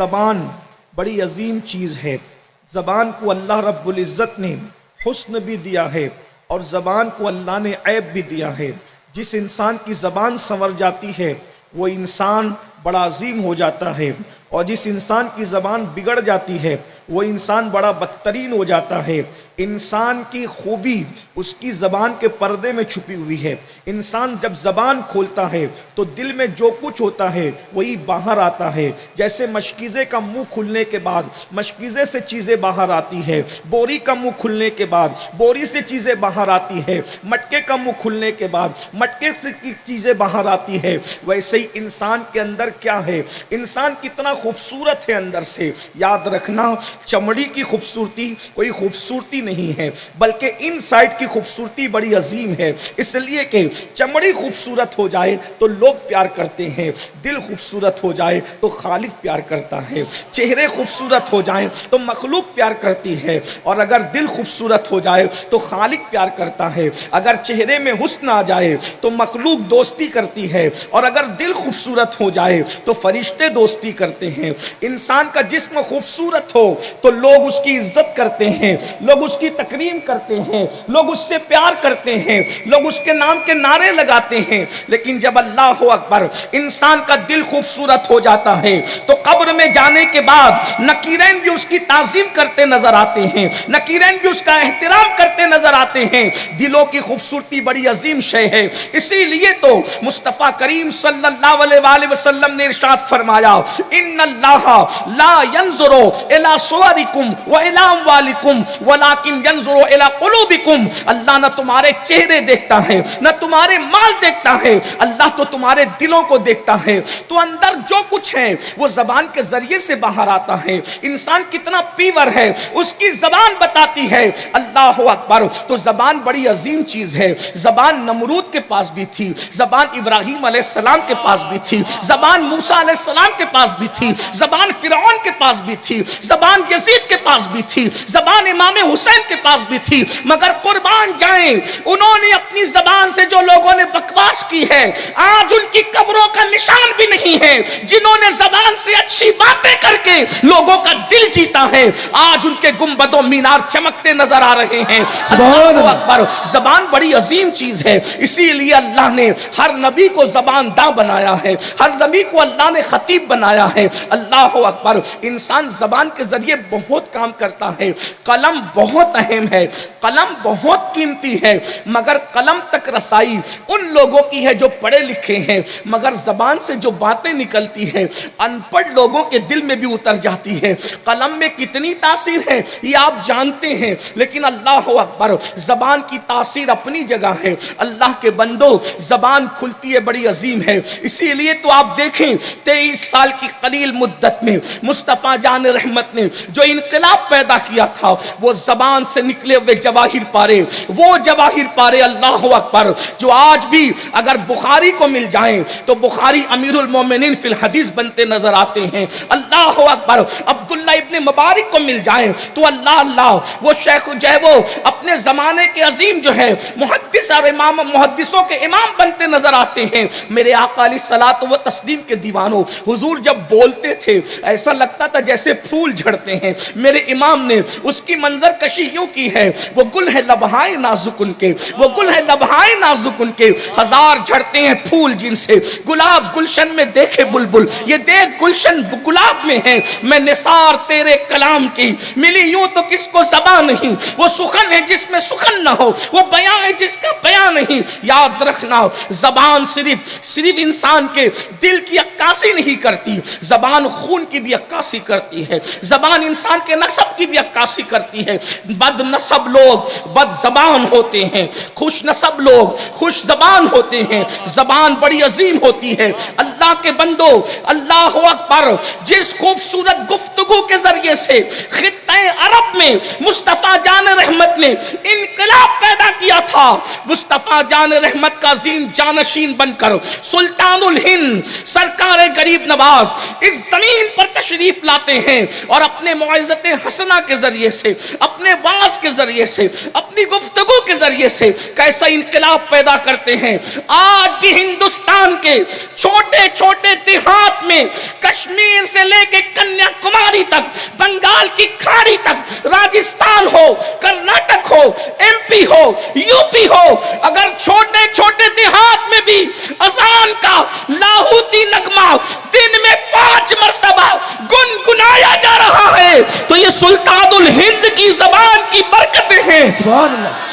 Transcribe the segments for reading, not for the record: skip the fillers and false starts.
زبان بڑی عظیم چیز ہے. زبان کو اللہ رب العزت نے حسن بھی دیا ہے اور زبان کو اللہ نے عیب بھی دیا ہے. جس انسان کی زبان سنور جاتی ہے وہ انسان بڑا عظیم ہو جاتا ہے، اور جس انسان کی زبان بگڑ جاتی ہے وہ انسان بڑا بدترین ہو جاتا ہے. انسان کی خوبی اس کی زبان کے پردے میں چھپی ہوئی ہے. انسان جب زبان کھولتا ہے تو دل میں جو کچھ ہوتا ہے وہی باہر آتا ہے. جیسے مشکیزے کا منہ کھلنے کے بعد مشکیزے سے چیزیں باہر آتی ہے، بوری کا منہ کھلنے کے بعد بوری سے چیزیں باہر آتی ہے، مٹکے کا منہ کھلنے کے بعد مٹکے سے چیزیں باہر آتی ہے. ویسے ہی انسان کے اندر کیا ہے، انسان کتنا خوبصورت ہے اندر سے. یاد رکھنا، چمڑی کی خوبصورتی کوئی خوبصورتی نہیں ہے بلکہ ان سائڈ کی خوبصورتی بڑی عظیم ہے. اس لیے کہ چمڑی خوبصورت ہو جائے تو لوگ پیار کرتے ہیں، دل خوبصورت ہو جائے تو خالق پیار کرتا ہے، چہرے خوبصورت ہو جائیں تو مخلوق پیار کرتی ہے، اور اگر دل خوبصورت ہو جائے تو خالق پیار کرتا ہے. اگر چہرے میں حسن آ جائے تو مخلوق دوستی کرتی ہے، اور اگر دل خوبصورت ہو جائے تو فرشتے دوستی کرتے ہیں. انسان کا جسم خوبصورت ہو تو لوگ اس کی عزت کرتے ہیں، لوگ اس کی تکریم کرتے ہیں، لوگ اس سے پیار کرتے ہیں، لوگ اس کے نام کے نعرے لگاتے ہیں. لیکن جب اللہ اکبر انسان کا دل خوبصورت ہو جاتا ہے تو قبر میں جانے کے بعد نکیرین بھی اس کی تعظیم کرتے نظر آتے ہیں، نکیرین بھی اس کا احترام کرتے نظر آتے ہیں. دلوں کی خوبصورتی بڑی عظیم شے ہے. اسی لیے تو مصطفیٰ کریم صلی اللہ علیہ وآلہ وسلم نے ارشاد فرمایا، ان اللہ لا ينظر الى صورکم والى اموالکم ولکن ينظر الى قلوبکم. اللہ نہ تمہارے چہرے دیکھتا ہے نہ تمہارے مال دیکھتا ہے، اللہ تو تمہارے دلوں کو دیکھتا ہے. تو اندر جو کچھ ہے وہ زبان کے ذریعے سے باہر آتا ہے. انسان کتنا پیور ہے اس کی زبان بتاتی ہے. اللہ اکبر. تو زبان بڑی عظیم چیز ہے. زبان نمرود کے پاس بھی تھی، زبان ابراہیم علیہ السلام کے پاس بھی تھی، زبان موسیٰ علیہ السلام کے پاس بھی تھی، زبان فرعون کے پاس بھی تھی، زبان یزید کے پاس بھی تھی، زبان امام حسین کے پاس بھی تھی. مگر قربان جائیں انہوں نے اپنی زبان سے جو لوگوں نے بکواس کی ہے آج ان کی قبروں کا نشان بھی نہیں ہے. جنہوں نے زبان سے اچھی باتیں کر کے لوگوں کا دل جیتا ہے آج ان کے گنبد و مینار چمکتے نظر آ رہے ہیں. اللہ اکبر. زبان بڑی عظیم چیز ہے. اسی لیے اللہ نے ہر نبی کو زبان داں بنایا ہے، ہر نبی کو اللہ نے خطیب بنایا ہے. اللہ اکبر. انسان زبان کے ذریعے بہت کام کرتا ہے. قلم بہت اہم ہے، قلم بہت قیمتی ہے، مگر قلم تک رسائی ان لوگوں کی ہے جو پڑھے لکھے ہیں. مگر زبان سے جو باتیں نکلتی ہیں ان پڑھ لوگوں کے دل میں بھی اتر جاتی ہے. قلم میں کتنی تاثیر ہے یہ آپ جانتے ہیں، لیکن اللہ اکبر زبان کی تاثیر اپنی جگہ ہے. اللہ کے بندو زبان کھلتی ہے بڑی عظیم ہے. اسی لیے تو آپ دیکھیں 23 سال کی قلیل مدت میں مصطفیٰ جان رحمت نے جو انقلاب پیدا کیا تھا وہ زبان سے نکلے ہوئے جواہر پارے، وہ جواہر پارے اللہ اکبر جو آج بھی اگر بخاری کو مل جائیں تو بخاری امیر المومنین فی الحدیث بنتے نظر آتے ہیں. اللہ اکبر. عبداللہ ابن مبارک کو مل جائیں تو اللہ اللہ وہ شیخ جو ہے وہ اپنے زمانے کے عظیم جو ہے محدث اور امام محدثوں کے امام بنتے نظر آتے ہیں. میرے آقا علیہ الصلوۃ و تسلیم کے دیوانوں، حضور جب بولتے تھے ایسا لگتا تھا جیسے پھول جھڑتے ہیں. میرے امام نے اس کی منظر کشی یوں کی ہے، وہ گل ہے لبہائے نازک ان کے، وہ گل ہے لبہائے نازک ان کے، ہزار جھڑتے ہیں پھول جن سے گلاب گلشن میں دیکھے بلبل، یہ دیکھ گلشن گلاب میں ہے. میں نثار تیرے کلام کی ملی یوں تو کس کو زبان نہیں، وہ سخن ہے جس میں سخن نہ ہو، وہ بیان ہے جس کا بیان نہیں. یاد رکھنا زبان صرف انسان کے دل کی عکاسی نہیں کرتی، زبان خون کی بھی عکاسی کرتی ہے، زبان انسان کے نسب کی بھی عکاسی کرتی ہے. بد نسب لوگ بد زبان ہوتے ہیں، خوش نسب لوگ خوش زبان ہوتے ہیں. زبان بڑی عظیم ہوتی ہے. اللہ کے بندو اللہ اکبر. جس خوبصورت گفتگو کے ذریعے سے خطۂ عرب میں مصطفیٰ جان رحمت نے انقلاب پیدا کیا تھا، مصطفیٰ جان رحمت کا عظیم جانشین بن کر سلطان الہند سرکار غریب نواز اس زمین پر تشریف تشریف لاتے ہیں اور اپنے موعظت حسنہ کے ذریعے سے، اپنے واعظ کے ذریعے سے، اپنی گفتگو کے ذریعے سے کیسا انقلاب پیدا کرتے ہیں۔ آج بھی ہندوستان کے چھوٹے چھوٹے دیہات میں، کشمیر سے لے کے کنیا کماری تک، بنگال کی کھاڑی تک، راجستھان ہو، کرناٹک ہو، ایم پی ہو، یو پی ہو، اگر چھوٹے چھوٹے دیہات میں بھی اذان کا لاہوتی نغمہ دن میں 5 مرتبہ گنگنایا جا رہا ہے تو یہ سلطان الہند کی زبان کی برکتیں ہیں،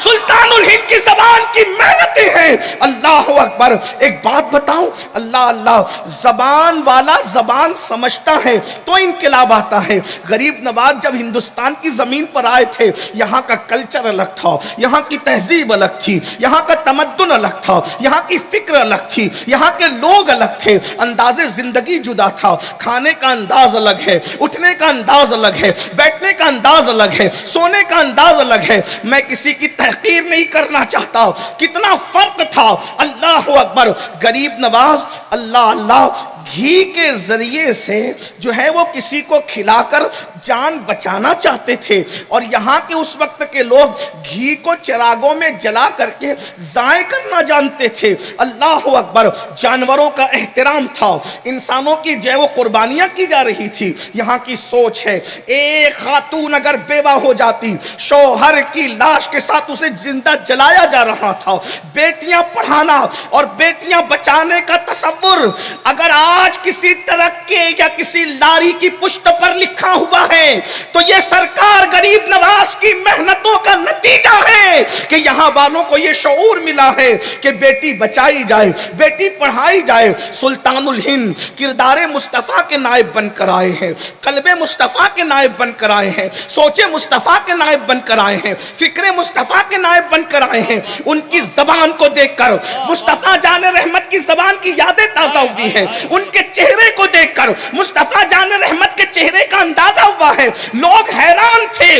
سلطان الہند کی زبان کی محنتیں ہیں۔ اللہ اکبر۔ ایک بات بتاؤں، اللہ زبان والا زبان سمجھتا ہے تو انقلاب آتا ہے۔ غریب نواز جب ہندوستان کی زمین پر آئے تھے، یہاں کا کلچر الگ تھا، یہاں کی تہذیب الگ تھی، یہاں کا تمدن الگ تھا، یہاں کی فکر الگ تھی، یہاں کے لوگ الگ تھے، انداز زندگی جدا تھا، کھانے کا انداز الگ ہے، اٹھنے کا انداز الگ ہے، بیٹھنے کا انداز الگ ہے، سونے کا انداز الگ ہے۔ میں کسی کی تحقیر نہیں کرنا چاہتا، کتنا فرق تھا۔ اللہ اکبر۔ غریب نواز اللہ گھی کے ذریعے سے جو ہے وہ کسی کو کھلا کر جان بچانا چاہتے تھے، اور یہاں کے اس وقت کے لوگ گھی کو چراغوں میں جلا کر کے ضائع کرنا جانتے تھے۔ اللہ اکبر۔ جانوروں کا احترام تھا، انسانوں کی جو ہے وہ قربانیاں کی جا رہی تھی۔ یہاں کی سوچ ہے، ایک خاتون اگر بیوہ ہو جاتی، شوہر کی لاش کے ساتھ اسے زندہ جلایا جا رہا تھا۔ بیٹیاں پڑھانا اور بیٹیاں بچانے کا تصور اگر آج کسی ٹرک کے یا کسی لاری کی پشت پر لکھا ہوا ہے تو یہ سرکار غریب نواز کی محنتوں کا نتیجہ ہے کہ یہاں والوں کو یہ شعور ملا ہے کہ بیٹی بچائی جائے، بیٹی پڑھائی جائے۔ سلطان الہند کردار مصطفیٰ کے نائب بن کر آئے ہیں، قلب مصطفیٰ کے نائب بن کر آئے ہیں، سوچ مصطفیٰ کے نائب بن کر آئے ہیں، فکر مصطفیٰ کے نائب بن کر آئے ہیں۔ ان کی زبان کو دیکھ کر مصطفیٰ جان رحمت کی زبان کی یادیں تازہ ہوئی ہیں، ان کے چہرے کو دیکھ کر مصطفیٰ جان رحمت کے چہرے کا اندازہ ہوا ہے۔ لوگ حیران تھے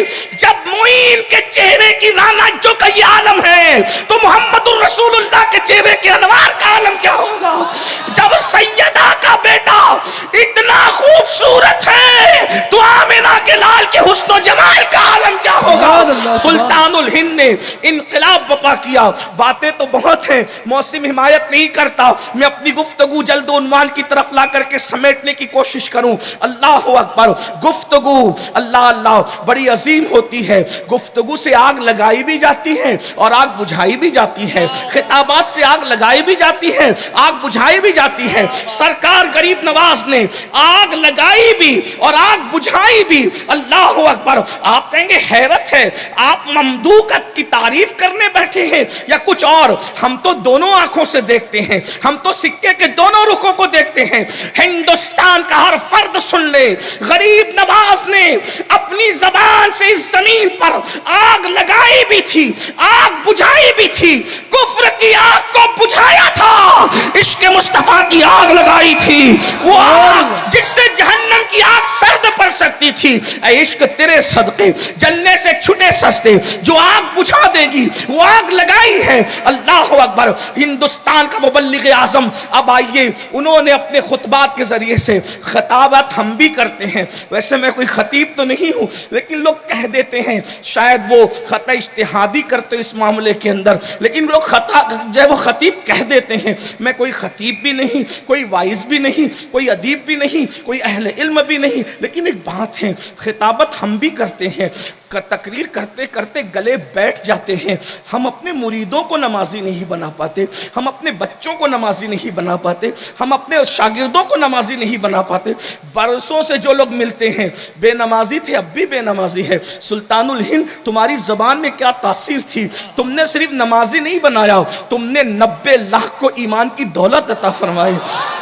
جب معین کے چہرے کی رانجو کا یہ عالم ہے تو محمد الرسول اللہ کے چہرے کے انوار کا عالم کیا ہوگا؟ جب سیدہ کا بیٹا اتنا خوبصورت ہے تو آمنہ کے لال کے حسن و جمال کا عالم کیا ہوگا؟ سلطان الہند نے انقلاب بپا کیا۔ باتیں تو بہت ہیں، موسم حمایت نہیں کرتا، میں اپنی گفتگو جلد عنوان کی طرف لا کر کے سمیٹنے کی کوشش کروں۔ اللہ اکبر۔ گفتگو اللہ بڑی عظیم ہوتی ہے۔ گفتگو سے آگ لگائی بھی جاتی ہے اور آگ بجھائی بھی جاتی ہے، خطابات سے آگ لگائی بھی جاتی ہے، آگ بجھائی بھی جاتی ہے۔ سرکار غریب نواز نے آگ لگائی بھی اور آگ بجھائی بھی۔ اللہ اکبر۔ آپ کہیں گے حیرت ہے، آپ ممدوحت کی تعریف کرنے بیٹھے ہیں یا کچھ اور؟ ہم تو دونوں آنکھوں سے دیکھتے ہیں، ہم تو سکے کے دونوں رخوں کو دیکھتے ہیں۔ ہندوستان کا ہر فرد سن لے، غریب نواز نے اپنی زبان سے اس زمین پر آگ لگائی بھی تھی، آگ بجھائی بھی تھی۔ کفر کی آگ کو بجھایا تھا، عشق مصطفیٰ کی آگ لگائی تھی، وہ آگ جس سے جہنم کی آگ سرد پڑ سکتی تھی۔ اے عشق تیرے صدقے جلنے سے چھٹے سستے، جو آگ بجھا دے گی وہ آگ لگائی ہے۔ اللہ اکبر۔ ہندوستان کا مبلغ اعظم اب آئیے، انہوں نے اپنے خطبات کے ذریعے سے، خطابت ہم بھی کرتے ہیں، ویسے میں کوئی خطیب تو نہیں ہوں لیکن لوگ کہہ دیتے ہیں، شاید وہ خطا اجتہادی کرتے اس معاملے کے اندر، لیکن لوگ خطا جو ہے وہ خطیب کہہ دیتے ہیں۔ میں کوئی خطیب بھی نہیں، کوئی وائز بھی نہیں، کوئی ادیب بھی نہیں، کوئی اہل علم بھی نہیں، لیکن ایک بات ہے، خطابت ہم بھی کرتے ہیں۔ تقریر کرتے کرتے گلے بیٹھ جاتے ہیں۔ ہم اپنے مریدوں کو نمازی نہیں بنا پاتے، ہم اپنے بچوں کو نمازی نہیں بنا پاتے، ہم اپنے شاگردوں کو نمازی نہیں بنا پاتے۔ برسوں سے جو لوگ ملتے ہیں بے نمازی تھے، اب بھی بے نمازی ہے۔ سلطان الہند تمہاری زبان میں کیا تاثیر تھی؟ تم نے صرف نمازی نہیں بنایا، تم نے 90 لاکھ کو ایمان کی دولت عطا فرمائی۔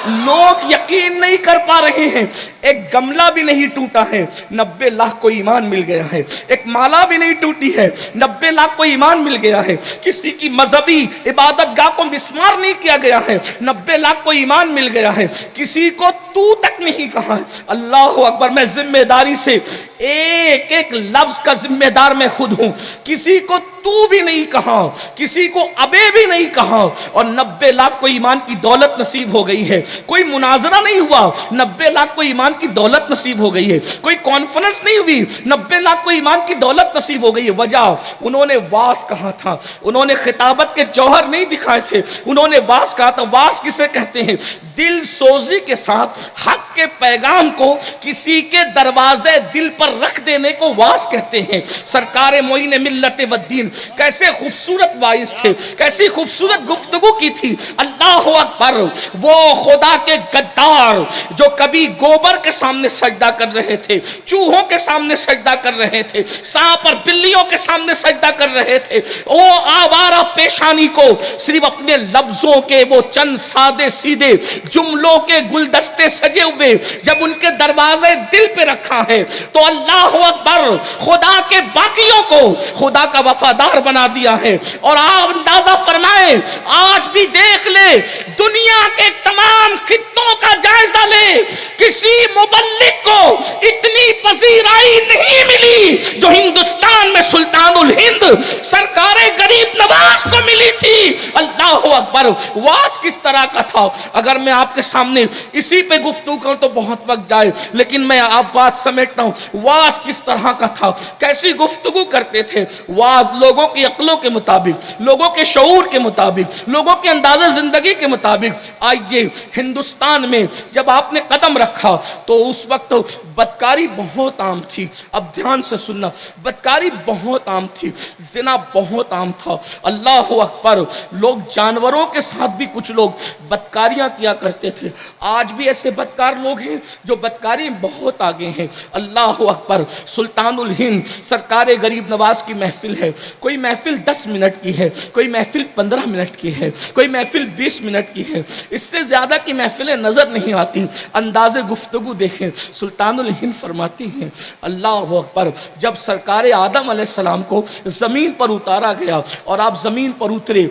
لوگ یقین نہیں کر پا رہے ہیں، ایک گملہ بھی نہیں ٹوٹا ہے، 90 لاکھ کو ایمان مل گیا ہے۔ ایک مالا بھی نہیں ٹوٹی ہے، 90 لاکھ کو ایمان مل گیا ہے۔ کسی کی مذہبی عبادت گاہ کو مسمار نہیں کیا گیا ہے، 90 لاکھ کو ایمان مل گیا ہے۔ کسی کو تو تک نہیں کہا ہے۔ اللہ اکبر۔ میں ذمہ داری سے ایک ایک لفظ کا ذمہ دار میں خود ہوں. کسی کو تو بھی نہیں کہا, کسی کو ابے بھی نہیں کہا, اور 90 لاکھ کو ایمان کی دولت نصیب ہو گئی ہے. کوئی مناظرہ نہیں ہوا, 90 لاکھ کو ایمان کی دولت نصیب ہو گئی ہے. کوئی کانفرنس نہیں ہوئی, 90 لاکھ کو ایمان کی دولت نصیب ہو گئی ہے. وجہ انہوں نے واز کہا تھا, انہوں نے خطابت کے جوہر نہیں دکھائے تھے, انہوں نے واز کہا تھا. واز کسے کہتے ہیں؟ دل سوزی کے ساتھ حق کے پیغام کو کسی کے دروازے دل پر رکھ دینے کو واز کہتے ہیں. سرکار معین ملت و دین کیسے خوبصورت وائز تھے, کیسی خوبصورت گفتگو کی تھی. اللہ اکبر. وہ خدا کے غدار جو کبھی گوبر کے سامنے سجدہ کر رہے تھے, چوہوں کے سامنے سجدہ کر رہے تھے, سانپ اور بلیوں کے سامنے سجدہ کر رہے تھے, وہ آوارہ پیشانی کو صرف اپنے لفظوں کے وہ چند سادے سیدھے جملوں کے گلدستے سجے ہوئے جب ان کے دروازے دل پہ رکھا ہے تو اللہ اکبر, خدا کے باقیوں کو خدا کا وفادار بنا دیا ہے. اور آپ اندازہ فرمائیں, آج بھی دیکھ لے, دنیا کے تمام خطوں کا جائزہ لے, کسی مبلغ کو اتنی پذیرائی نہیں ملی جو ہندوستان میں سلطان الہند سرکار غریب نواز کو ملی تھی. اللہ اکبر. واز کس طرح کا تھا؟ اگر میں آپ کے سامنے اسی پہ گفتگو کروں تو بہت وقت جائے, لیکن میں آپ بات سمیٹتا ہوں. واز کس طرح کا تھا, کیسی گفتگو کرتے تھے؟ واز لوگوں کی عقلوں کے مطابق, لوگوں کے شعور کے مطابق, لوگوں کے انداز زندگی کے مطابق. آئیے ہندوستان میں جب آپ نے قدم رکھا تو اس وقت بدکاری بہت عام تھی. اب دھیان سے سننا, بدکاری بہت عام تھی, زنا بہت عام تھا. اللہ اکبر. لوگ جانوروں کے ساتھ بھی کچھ لوگ بدکاریاں کیا کرتے تھے. آج بھی ایسے بدکار لوگ ہیں جو بدکاری بہت آگے ہیں. اللہ اکبر. سلطان الہند سرکار غریب نواز کی محفل ہے, کوئی محفل 10 منٹ کی ہے, کوئی محفل 15 منٹ کی ہے, کوئی محفل 20 منٹ کی ہے, اس سے زیادہ کی محفلیں نظر نہیں آتی. انداز گفتگو دیکھیں. سلطان الہند فرماتی ہیں اللہ اکبر, جب سرکار آدم علیہ السلام کو زمین پر اتارا گیا اور آپ زمین پر اترے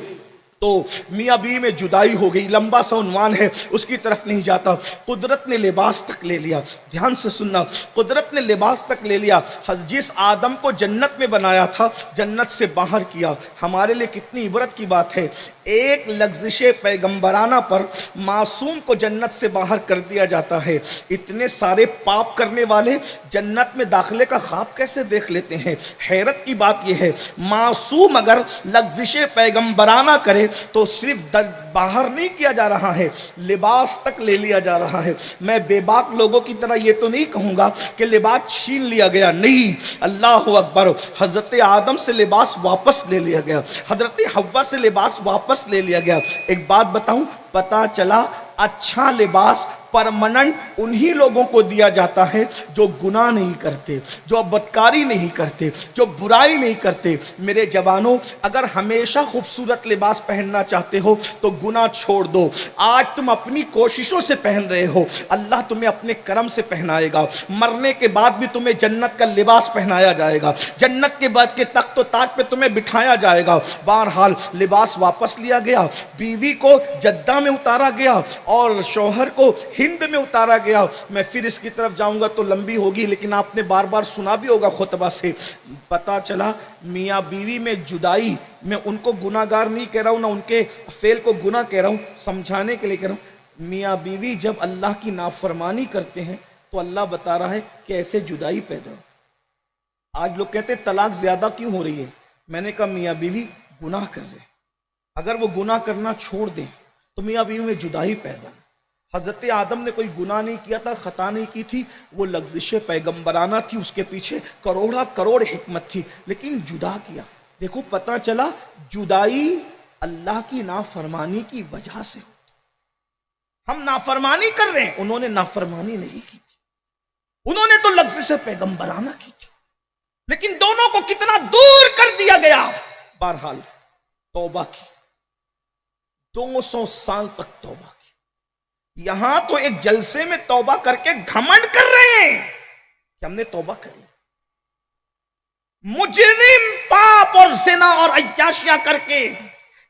تو میاں بیوی میں جدائی ہو گئی. لمبا سا عنوان ہے, اس کی طرف نہیں جاتا. قدرت نے لباس تک لے لیا. دھیان سے سننا, قدرت نے لباس تک لے لیا. جس آدم کو جنت میں بنایا تھا جنت سے باہر کیا. ہمارے لیے کتنی عبرت کی بات ہے, ایک لغزش پیغمبرانہ پر معصوم کو جنت سے باہر کر دیا جاتا ہے. اتنے سارے پاپ کرنے والے جنت میں داخلے کا خواب کیسے دیکھ لیتے ہیں؟ حیرت کی بات یہ ہے, معصوم اگر لغزش پیغمبرانہ کرے تو صرف باہر نہیں کیا جا رہا ہے, لباس تک لے لیا جا رہا ہے. میں بے باک لوگوں کی طرح یہ تو نہیں کہوں گا کہ لباس چھین لیا گیا, نہیں. اللہ اکبر. حضرت آدم سے لباس واپس لے لیا گیا, حضرت حوا سے لباس واپس لے لیا گیا. ایک بات بتاؤں, پتا چلا اچھا لباس پرمننٹ انہی لوگوں کو دیا جاتا ہے جو گناہ نہیں کرتے, جو بدکاری نہیں کرتے, جو برائی نہیں کرتے. میرے جوانوں, اگر ہمیشہ خوبصورت لباس پہننا چاہتے ہو تو گناہ چھوڑ دو. آج تم اپنی کوششوں سے پہن رہے ہو, اللہ تمہیں اپنے کرم سے پہنائے گا. مرنے کے بعد بھی تمہیں جنت کا لباس پہنایا جائے گا, جنت کے بعد کے تخت و تاج پہ تمہیں بٹھایا جائے گا. بہرحال لباس واپس لیا گیا, بیوی کو جدہ میں اتارا گیا اور شوہر کو ہند میں اتارا گیا. میں پھر اس کی طرف جاؤں گا تو لمبی ہوگی, لیکن آپ نے بار بار سنا بھی ہوگا خطبہ سے. پتا چلا میاں بیوی میں جدائی, میں ان کو گناہگار نہیں کہہ رہا ہوں, نہ ان کے فعل کو گناہ کہہ رہا ہوں, سمجھانے کے لیے کہہ رہا ہوں. میاں بیوی جب اللہ کی نافرمانی کرتے ہیں تو اللہ بتا رہا ہے کہ ایسے جدائی پیدا ہو. آج لوگ کہتے ہیں طلاق زیادہ کیوں ہو رہی ہے. میں نے کہا میاں بیوی گناہ کر رہے, اگر وہ گناہ کرنا چھوڑ دیں تو میاں بیوی میں جدائی پیدا. حضرت آدم نے کوئی گناہ نہیں کیا تھا, خطا نہیں کی تھی, وہ لغزش پیغمبرانہ تھی, اس کے پیچھے کروڑا کروڑ حکمت تھی, لیکن جدا کیا. دیکھو پتا چلا جدائی اللہ کی نافرمانی کی وجہ سے. ہم نافرمانی کر رہے ہیں, انہوں نے نافرمانی نہیں کی تھی, انہوں نے تو لغزش پیغمبرانہ کی تھی, لیکن دونوں کو کتنا دور کر دیا گیا. بہرحال توبہ کی, 200 سال تک توبہ کی. یہاں تو ایک جلسے میں توبہ کر کے گھمنڈ کر رہے ہیں کہ ہم نے توبہ کری. مجرم پاپ اور زنا اور عیاشیاں کر کے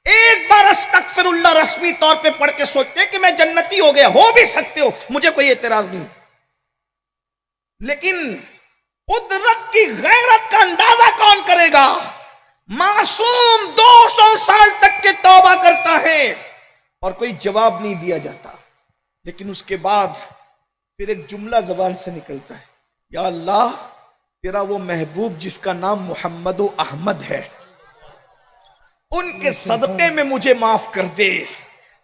ایک بار استغفر اللہ رسمی طور پہ پڑھ کے سوچتے ہیں کہ میں جنتی ہو گیا. ہو بھی سکتے ہو, مجھے کوئی اعتراض نہیں, لیکن قدرت کی غیرت کا اندازہ کون کرے گا؟ معصوم 200 سال تک کے توبہ کرتا ہے اور کوئی جواب نہیں دیا جاتا، لیکن اس کے بعد پھر ایک جملہ زبان سے نکلتا ہے، یا اللہ تیرا وہ محبوب جس کا نام محمد و احمد ہے، ان کے صدقے میں مجھے معاف کر دے۔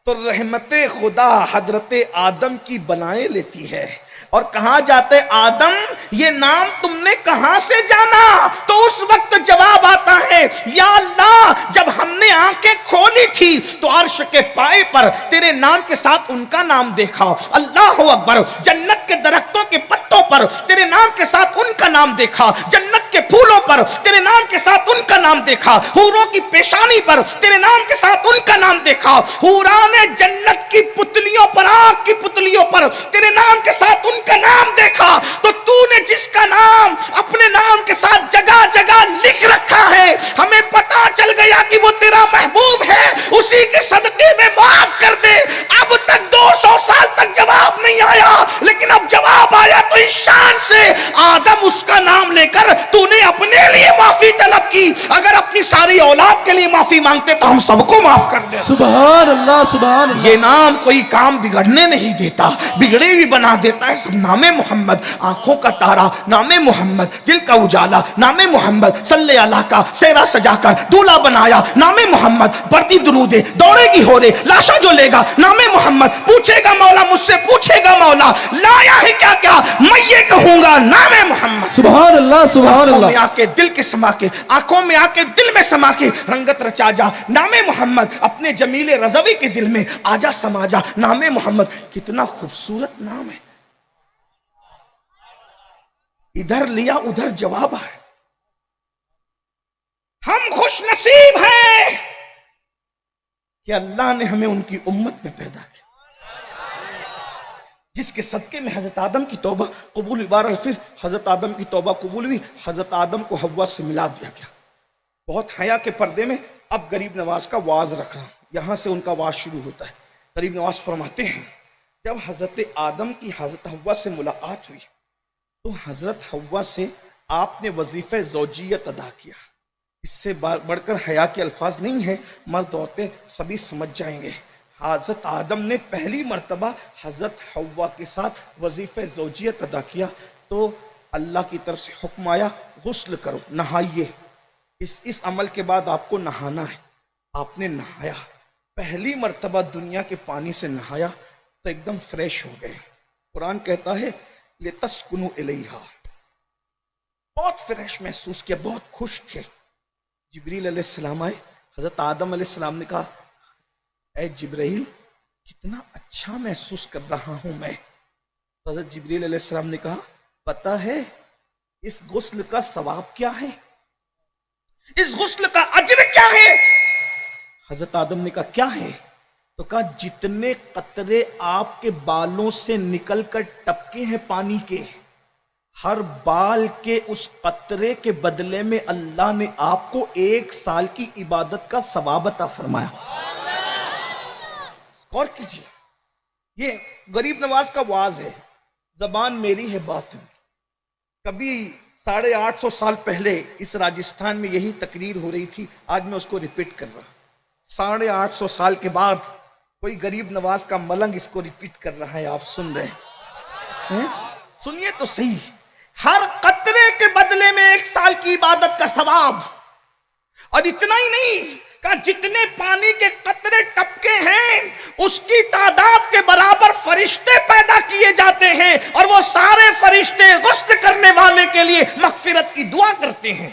تو رحمت خدا حضرت آدم کی بلائیں لیتی ہے اور کہاں جاتے آدم یہ نام تم نے کہاں سے جانا؟ تو اس وقت جواب آتا ہے، یا اللہ جب ہم نے آنکھیں کھولی تھی تو عرش کے پائے پر تیرے نام کے ساتھ ان کا نام دیکھا، اللہ اکبر، جنت کے درختوں کے پتوں پر تیرے نام کے ساتھ ان کا نام دیکھا، جنت کے پھولوں پر تیرے نام کے ساتھ ان کا نام دیکھا، حوروں کی پیشانی پر تیرے نام کے ساتھ ان کا نام دیکھا، حوران جنت کی پتلیوں پر، آنکھ کی پتلیوں پر تیرے نام کے ساتھ ان کا نام دیکھا۔ تو تو نے جس کا نام اپنے نام کے ساتھ جگہ جگہ لکھ رکھا ہے، ہمیں پتا چل گیا کہ وہ تیرا محبوب ہے، اسی کے صدقے میں معاف کر دے۔ اب تک 200 سال تک جواب نہیں آیا، لیکن اب جواب آیا تو اس شان سے آدم اس کا نام لے کر تو نے اپنے لیے معافی طلب کی۔ اگر اپنی ساری اولاد کے لیے معافی مانگتے تو ہم سب کو معاف کر دے۔ سبحان اللہ سبحان اللہ۔ یہ نام کوئی کام بگڑنے نہیں دیتا، بگڑے بھی بنا دیتا ہے۔ سب نام محمد، آنکھوں کا تارا نام محمد، دل کا اجالا نام محمد، صلی اللہ کا سیرا سجا کر دولہا بنایا نام محمد، پڑھتی درودے دوڑے گی ہو دے لاشا جو لے گا نام محمد، پوچھے گا مولا مجھ سے پوچھے گا مولا لایا ہے کیا کیا، میں یہ کہوں گا نام محمد۔ سبحان اللہ سبحان آنکھوں میں اللہ۔ آ کے دل کے سما کے، آنکھوں میں آ کے دل میں سما کے رنگت رچا جا نام محمد، اپنے جمیل رضوی کے دل میں آجا سما جا نام محمد۔ کتنا خوبصورت نام ہے، ادھر لیا ادھر جواب ہے۔ ہم خوش نصیب ہیں کہ اللہ نے ہمیں ان کی امت میں پیدا کیا، جس کے صدقے میں حضرت آدم کی توبہ قبول ہوئی۔ بہرحال پھر حضرت آدم کی توبہ قبول ہوئی، حضرت آدم کو حوا سے ملا دیا گیا۔ بہت حیا کے پردے میں اب غریب نواز کا واعظ رکھ رہا ہوں، یہاں سے ان کا واعظ شروع ہوتا ہے۔ غریب نواز فرماتے ہیں، جب حضرت آدم کی حضرت حوا سے ملاقات ہوئی تو حضرت حوا سے آپ نے وظیفہ زوجیت ادا کیا۔ اس سے بڑھ کر حیا کے الفاظ نہیں ہے، مرد عورتیں سبھی سمجھ جائیں گے۔ حضرت آدم نے پہلی مرتبہ حضرت حوا کے ساتھ وظیفہ زوجیت ادا کیا تو اللہ کی طرف سے حکم آیا، غسل کرو، نہائیے، اس عمل کے بعد آپ کو نہانا ہے۔ آپ نے نہایا، پہلی مرتبہ دنیا کے پانی سے نہایا تو ایک دم فریش ہو گئے۔ قرآن کہتا ہے لِتَسْكُنُوا إِلَيْهَا، بہت فریش محسوس کیا، بہت خوش تھے۔ جبریل علیہ السلام آئے، حضرت آدم علیہ السلام نے کہا، اے جبرائیل کتنا اچھا محسوس کر رہا ہوں میں۔ حضرت جبریل علیہ السلام نے کہا، پتہ ہے اس غسل کا ثواب کیا ہے، اس غسل کا اجر کیا ہے؟ حضرت آدم نے کہا کیا ہے؟ تو کہا جتنے قطرے آپ کے بالوں سے نکل کر ٹپکے ہیں پانی کے، ہر بال کے اس قطرے کے بدلے میں اللہ نے آپ کو 1 سال کی عبادت کا ثواب عطا فرمایا۔ غور کیجیے، یہ غریب نواز کا واعظ ہے، زبان میری ہے بات ہے۔ کبھی 850 سال پہلے اس راجستھان میں یہی تقریر ہو رہی تھی، آج میں اس کو ریپیٹ کر رہا ہوں۔ 850 سال کے بعد کوئی غریب نواز کا ملنگ اس کو ریپیٹ کر رہا ہے، آپ سن رہے ہیں؟ سنیے تو صحیح، ہر قطرے کے بدلے میں 1 سال کی عبادت کا ثواب، اور اتنا ہی نہیں کہ جتنے پانی کے قطرے ٹپکے ہیں اس کی تعداد کے برابر فرشتے پیدا کیے جاتے ہیں، اور وہ سارے فرشتے غسل کرنے والے کے لیے مغفرت کی دعا کرتے ہیں۔